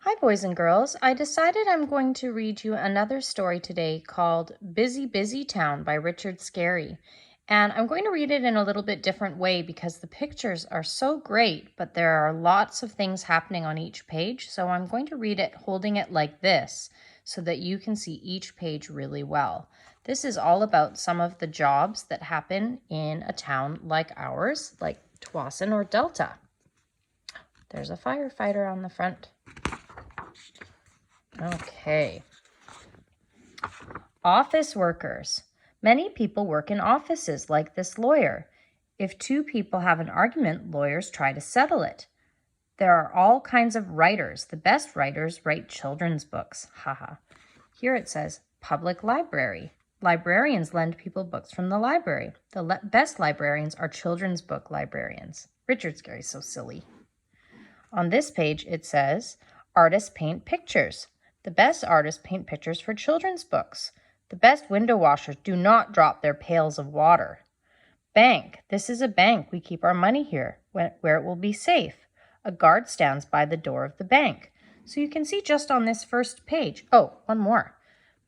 Hi, boys and girls. I decided I'm going to read you another story today called Busy, Busy Town by Richard Scarry. And I'm going to read it in a little bit different way because the pictures are so great, but there are lots of things happening on each page. So I'm going to read it holding it like this so that you can see each page really well. This is all about some of the jobs that happen in a town like ours, like Tsawwassen or Delta. There's a firefighter on the front. Okay. Office workers. Many people work in offices like this lawyer. If two people have an argument, lawyers try to settle it. There are all kinds of writers. The best writers write children's books. Haha. Here it says public library. Librarians lend people books from the library. The best librarians are children's book librarians. Richard Scarry's so silly. On this page it says artists paint pictures. The best artists paint pictures for children's books. The best window washers do not drop their pails of water. Bank. This is a bank. We keep our money here, where it will be safe. A guard stands by the door of the bank. So you can see just on this first page. Oh, one more.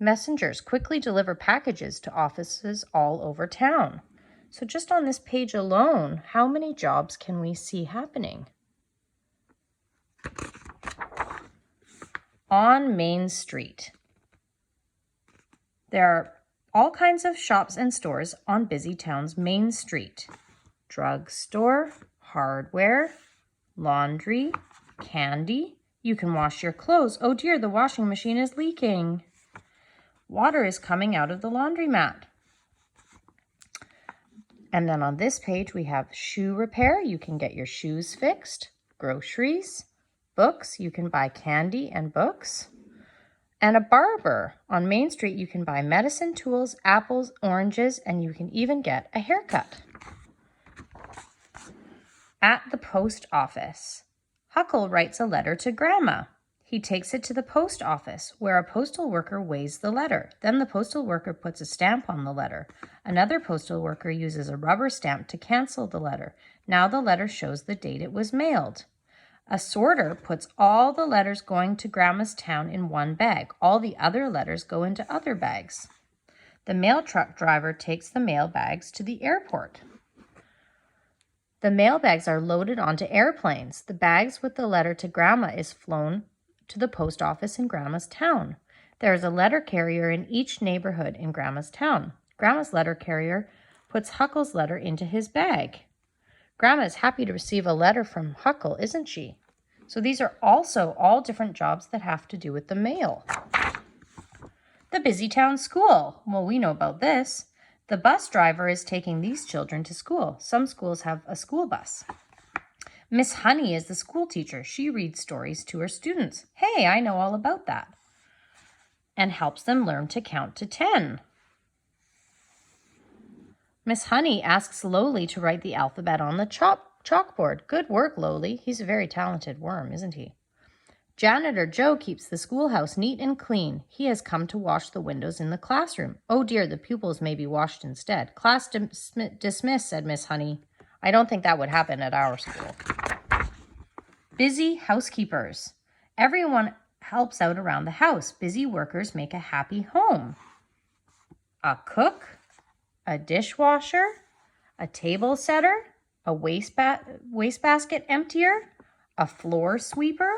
Messengers quickly deliver packages to offices all over town. So just on this page alone, how many jobs can we see happening? On Main Street. There are all kinds of shops and stores on Busy Town's Main Street. Drugstore, hardware, laundry, candy. You can wash your clothes. Oh dear, the washing machine is leaking. Water is coming out of the laundromat. And then on this page we have shoe repair. You can get your shoes fixed. Groceries. Books, you can buy candy and books. And a barber. On Main Street, you can buy medicine tools, apples, oranges, and you can even get a haircut. At the post office. Huckle writes a letter to Grandma. He takes it to the post office, where a postal worker weighs the letter. Then the postal worker puts a stamp on the letter. Another postal worker uses a rubber stamp to cancel the letter. Now the letter shows the date it was mailed. A sorter puts all the letters going to Grandma's town in one bag. All the other letters go into other bags. The mail truck driver takes the mail bags to the airport. The mail bags are loaded onto airplanes. The bags with the letter to Grandma is flown to the post office in Grandma's town. There is a letter carrier in each neighborhood in Grandma's town. Grandma's letter carrier puts Huckle's letter into his bag. Grandma is happy to receive a letter from Huckle, isn't she? So these are also all different jobs that have to do with the mail. The Busy Town School. Well, we know about this. The bus driver is taking these children to school. Some schools have a school bus. Miss Honey is the school teacher. She reads stories to her students. Hey, I know all about that. And helps them learn to count to 10. Miss Honey asks Lowly to write the alphabet on the chalkboard. Good work, Lowly. He's a very talented worm, isn't he? Janitor Joe keeps the schoolhouse neat and clean. He has come to wash the windows in the classroom. Oh dear, the pupils may be washed instead. Class dismissed, said Miss Honey. I don't think that would happen at our school. Busy housekeepers. Everyone helps out around the house. Busy workers make a happy home. A cook, a dishwasher, a table setter, a wastebasket emptier, a floor sweeper,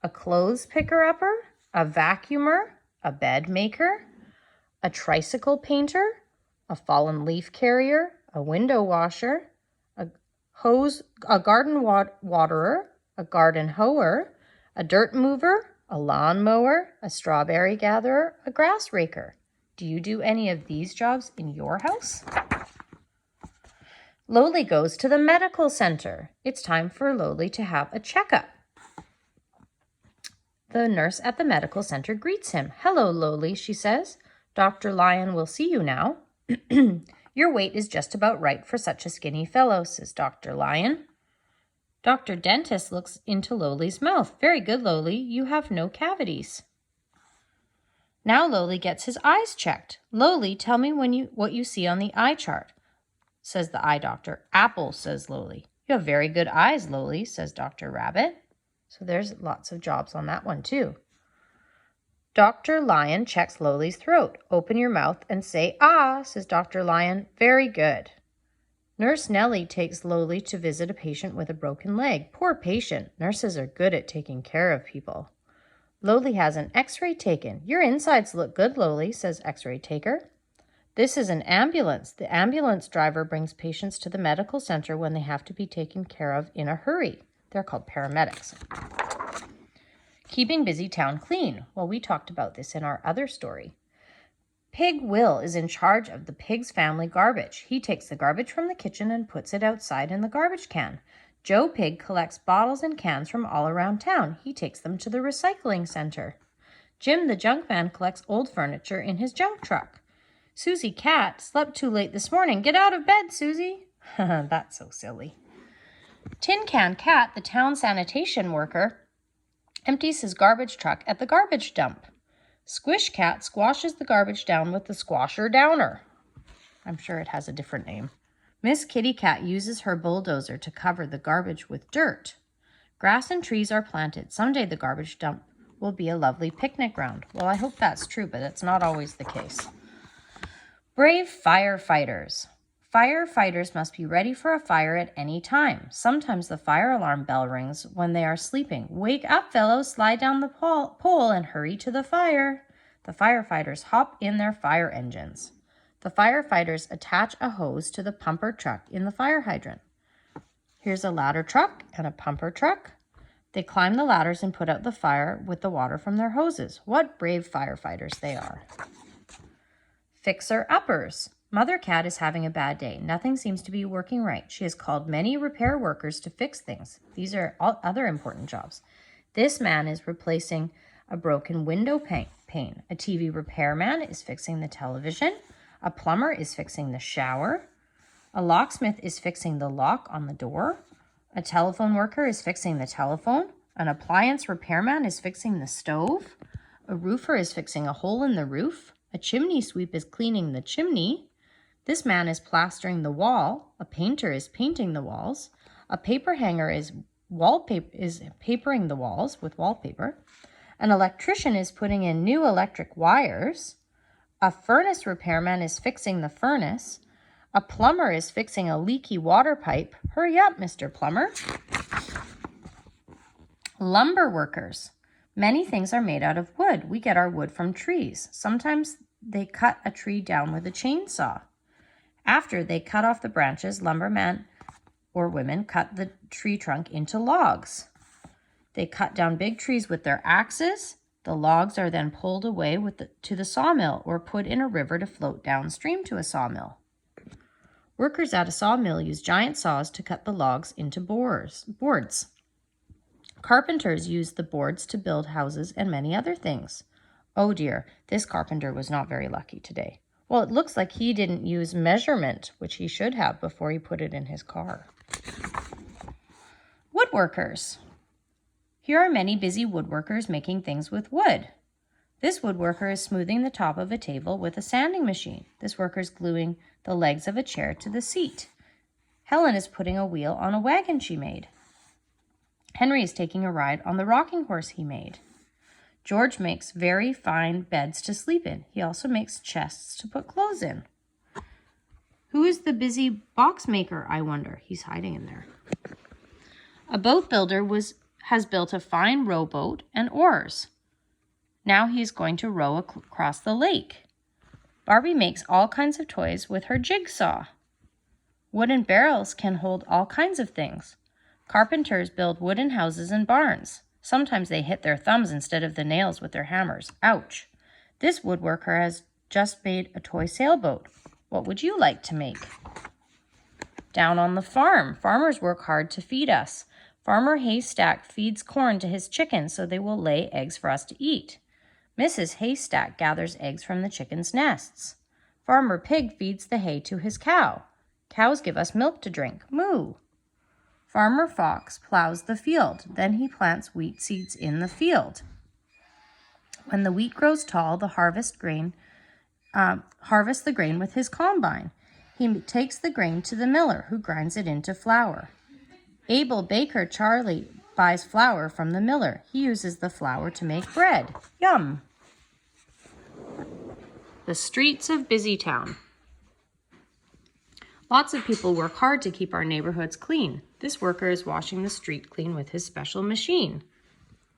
a clothes picker-upper, a vacuumer, a bed maker, a tricycle painter, a fallen leaf carrier, a window washer, a garden waterer, a garden hoer, a dirt mover, a lawn mower, a strawberry gatherer, a grass raker. Do you do any of these jobs in your house? Lowly goes to the medical center. It's time for Lowly to have a checkup. The nurse at the medical center greets him. Hello, Lowly, she says. Dr. Lion will see you now. Your weight is just about right for such a skinny fellow, says Dr. Lion. Dr. Dentist looks into Lowly's mouth. Very good, Lowly. You have no cavities. Now Lowly gets his eyes checked. Lowly, tell me what you see on the eye chart, says the eye doctor. Apple, says Lowly. You have very good eyes, Lowly, says Dr. Rabbit. So there's lots of jobs on that one too. Dr. Lion checks Loli's throat. Open your mouth and say, ah, says Dr. Lion. Very good. Nurse Nellie takes Loli to visit a patient with a broken leg. Poor patient. Nurses are good at taking care of people. Loli has an x-ray taken. Your insides look good, Loli, says x-ray taker. This is an ambulance. The ambulance driver brings patients to the medical center when they have to be taken care of in a hurry. They're called paramedics. Keeping busy town clean. Well, we talked about this in our other story. Pig Will is in charge of the pig's family garbage. He takes the garbage from the kitchen and puts it outside in the garbage can. Joe Pig collects bottles and cans from all around town. He takes them to the recycling center. Jim the junk man collects old furniture in his junk truck. Susie Cat slept too late this morning. Get out of bed, Susie. That's so silly. Tin Can Cat, the town sanitation worker, empties his garbage truck at the garbage dump. Squish Cat squashes the garbage down with the squasher downer. I'm sure it has a different name. Miss Kitty Cat uses her bulldozer to cover the garbage with dirt. Grass and trees are planted. Someday the garbage dump will be a lovely picnic ground. Well, I hope that's true, but it's not always the case. Brave firefighters. Firefighters must be ready for a fire at any time. Sometimes the fire alarm bell rings when they are sleeping. Wake up, fellows, slide down the pole and hurry to the fire. The firefighters hop in their fire engines. The firefighters attach a hose to the pumper truck in the fire hydrant. Here's a ladder truck and a pumper truck. They climb the ladders and put out the fire with the water from their hoses. What brave firefighters they are. Fixer-uppers. Mother Cat is having a bad day. Nothing seems to be working right. She has called many repair workers to fix things. These are all other important jobs. This man is replacing a broken window pane. A TV repairman is fixing the television. A plumber is fixing the shower. A locksmith is fixing the lock on the door. A telephone worker is fixing the telephone. An appliance repairman is fixing the stove. A roofer is fixing a hole in the roof. A chimney sweep is cleaning the chimney. This man is plastering the wall. A painter is painting the walls. A paper hanger is papering the walls with wallpaper. An electrician is putting in new electric wires. A furnace repairman is fixing the furnace. A plumber is fixing a leaky water pipe. Hurry up, Mr. Plumber. Lumber workers. Many things are made out of wood. We get our wood from trees. Sometimes they cut a tree down with a chainsaw. After they cut off the branches, lumbermen or women cut the tree trunk into logs. They cut down big trees with their axes. The logs are then pulled away to the sawmill or put in a river to float downstream to a sawmill. Workers at a sawmill use giant saws to cut the logs into boards. Carpenters use the boards to build houses and many other things. Oh dear, this carpenter was not very lucky today. Well, it looks like he didn't use measurement, which he should have before he put it in his car. Woodworkers. Here are many busy woodworkers making things with wood. This woodworker is smoothing the top of a table with a sanding machine. This worker is gluing the legs of a chair to the seat. Helen is putting a wheel on a wagon she made. Henry is taking a ride on the rocking horse he made. George makes very fine beds to sleep in. He also makes chests to put clothes in. Who is the busy box maker, I wonder? He's hiding in there. A boat builder has built a fine rowboat and oars. Now he is going to row across the lake. Barbie makes all kinds of toys with her jigsaw. Wooden barrels can hold all kinds of things. Carpenters build wooden houses and barns. Sometimes they hit their thumbs instead of the nails with their hammers. Ouch! This woodworker has just made a toy sailboat. What would you like to make? Down on the farm, farmers work hard to feed us. Farmer Haystack feeds corn to his chickens so they will lay eggs for us to eat. Mrs. Haystack gathers eggs from the chickens' nests. Farmer Pig feeds the hay to his cow. Cows give us milk to drink. Moo! Farmer Fox plows the field. Then he plants wheat seeds in the field. When the wheat grows tall, the harvests the grain with his combine. He takes the grain to the miller, who grinds it into flour. Abel Baker Charlie buys flour from the miller. He uses the flour to make bread. Yum! The streets of Busytown. Lots of people work hard to keep our neighborhoods clean. This worker is washing the street clean with his special machine.